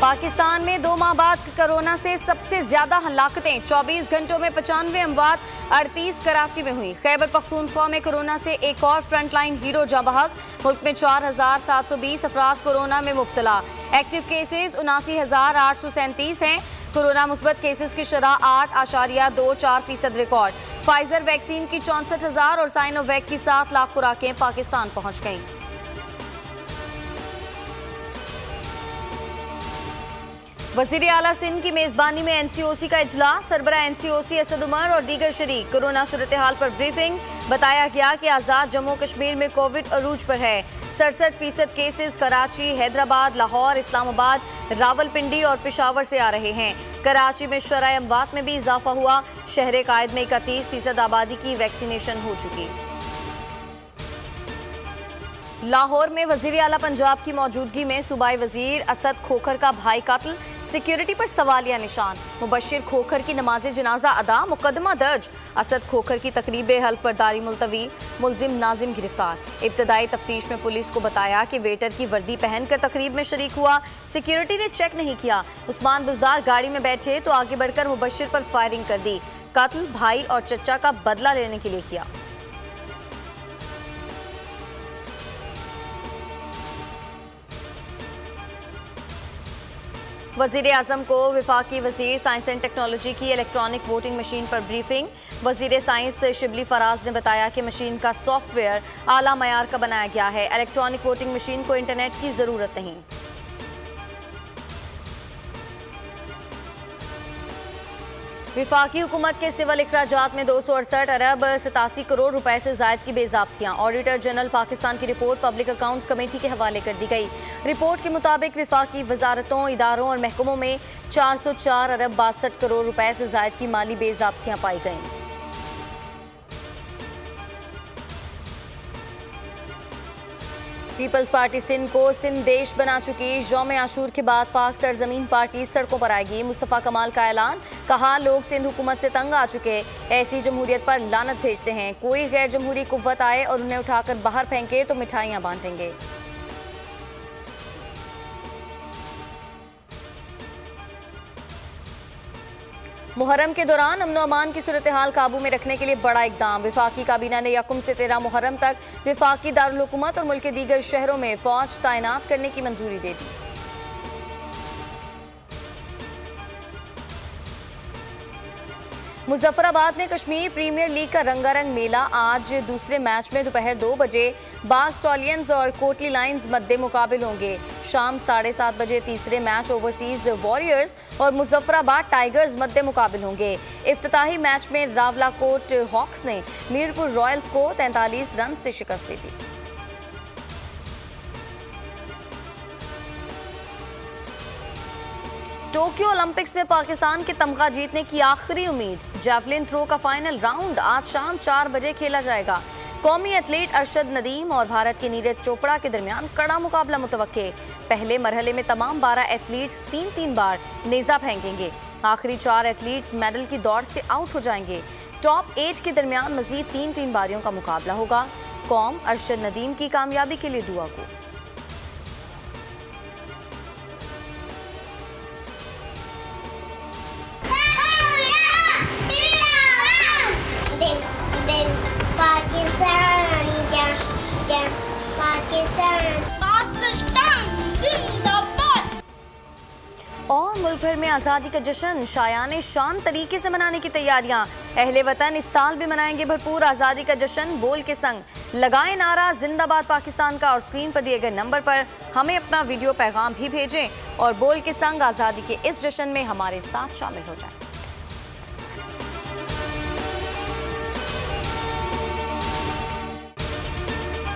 पाकिस्तान में 2 माह बाद कोरोना से सबसे ज्यादा हलाकतें, 24 घंटों में 95 अमवात, 38 कराची में हुई। खैबर पख्तूनख्वा में कोरोना से एक और फ्रंटलाइन हीरो जाँ बहक। मुल्क में 4720 अफराद कोरोना में मुब्तला। एक्टिव केसेस 79,837 हैं। कोरोना मुस्बत केसेस की शरह 8.24% रिकॉर्ड। फाइजर वैक्सीन की 64,000 और साइनोवैक की 7 लाख खुराकें पाकिस्तान पहुंच गईं। वजीर आला सिंध की मेजबानी में NCOC का इजलास। सरबरा NCOC असद उमर और दीगर शरीक। कोरोना सूरत हाल पर ब्रीफिंग। बताया गया कि आज़ाद जम्मू कश्मीर में कोविड अरूज पर है। 67% केसेस कराची, हैदराबाद, लाहौर, इस्लामाबाद, रावलपिंडी और पेशावर से आ रहे हैं। कराची में शरह अमवात में भी इजाफा हुआ। शहर कायद में 31% आबादी की वैक्सीनेशन हो चुकी। लाहौर में वजीर आला पंजाब की मौजूदगी में सूबाई वजीर असद खोखर का भाई कातिल। सिक्योरिटी पर सवालिया निशान। मुबशिर खोखर की नमाज जनाजा अदा, मुकदमा दर्ज। असद खोखर की तकरीब हल्फ बर्दारी मुलतवी। मुलजिम नाजिम गिरफ्तार। इब्तदाई तफ्तीश में पुलिस को बताया कि वेटर की वर्दी पहनकर तकरीब में शरीक हुआ। सिक्योरिटी ने चेक नहीं किया। उस्मान बुजदार गाड़ी में बैठे तो आगे बढ़कर मुबशिर पर फायरिंग कर दी। कातिल भाई और चचा का बदला लेने के लिए किया। वजीर आजम को विफाकी वजीर साइंस एंड टेक्नोलॉजी की इलेक्ट्रॉनिक वोटिंग मशीन पर ब्रीफिंग। वजीर साइंस शिबली फराज ने बताया कि मशीन का सॉफ्टवेयर आला मयार का बनाया गया है। इलेक्ट्रॉनिक वोटिंग मशीन को इंटरनेट की जरूरत नहीं। विफाकी हुकूमत के सिविल इखराजात में 268 अरब 87 करोड़ रुपए से जायद की बेज़ाब्तियां। ऑडिटर जनरल पाकिस्तान की रिपोर्ट पब्लिक अकाउंट्स कमेटी के हवाले कर दी गई। रिपोर्ट के मुताबिक विफाकी वजारतों, इदारों और महकमों में 404 अरब 62 करोड़ रुपए से जायद की माली बेज़ाब्तियां पाई गईं। पीपल्स पार्टी सिंध को सिंध देश बना चुकी। यौम आशूर के बाद पाक सरजमीन पार्टी सड़कों पर आएगी। मुस्तफ़ा कमाल का ऐलान। कहा, लोग सिंध हुकूमत से तंग आ चुके, ऐसी जमहूरियत पर लानत भेजते हैं। कोई गैर जमहूरी कुव्वत आए और उन्हें उठाकर बाहर फेंके तो मिठाइयां बांटेंगे। मुहर्रम के दौरान अमन अमान की सूरत हाल काबू में रखने के लिए बड़ा इकदाम। विफाकी काबीना ने 1 से 13 मुहर्रम तक विफाकी दारुल हुकूमत और मुल्क के दीगर शहरों में फौज तैनात करने की मंजूरी दे दी। मुजफ्फराबाद में कश्मीर प्रीमियर लीग का रंगारंग मेला। आज दूसरे मैच में दोपहर 2 बजे बाग स्टॉलियंस और कोटली लाइन्स मद्दे मुकाबिल होंगे। शाम 7:30 बजे तीसरे मैच ओवरसीज वॉरियर्स और मुजफ्फराबाद टाइगर्स मद्दे मुकाबिल होंगे। इफ्तिताही मैच में रावलाकोट हॉक्स ने मीरपुर रॉयल्स को 43 रन से शिकस्त दी थी। टोक्यो ओलंपिक्स में पाकिस्तान के तमगा जीतने की आखिरी उम्मीद। जैवलिन थ्रो का फाइनल राउंड आज शाम 4 बजे खेला जाएगा। कौमी एथलीट अरशद नदीम और भारत के नीरज चोपड़ा के दरमियान कड़ा मुकाबला मुतवक्के। पहले मरहले में तमाम 12 एथलीट्स 3-3 बार नेजा फेंकेंगे। आखिरी 4 एथलीट्स मेडल की दौड़ से आउट हो जाएंगे। टॉप 8 के दरमियान मजीद 3-3 बारियों का मुकाबला होगा। कौम अरशद नदीम की कामयाबी के लिए दुआ को। और मुल्क भर में आज़ादी का जश्न शायाने शान तरीके से मनाने की तैयारियां। अहले वतन इस साल भी मनाएंगे भरपूर आज़ादी का जश्न। बोल के संग लगाएं नारा जिंदाबाद पाकिस्तान का और स्क्रीन पर दिए गए नंबर पर हमें अपना वीडियो पैगाम भी भेजें और बोल के संग आज़ादी के इस जश्न में हमारे साथ शामिल हो जाएं।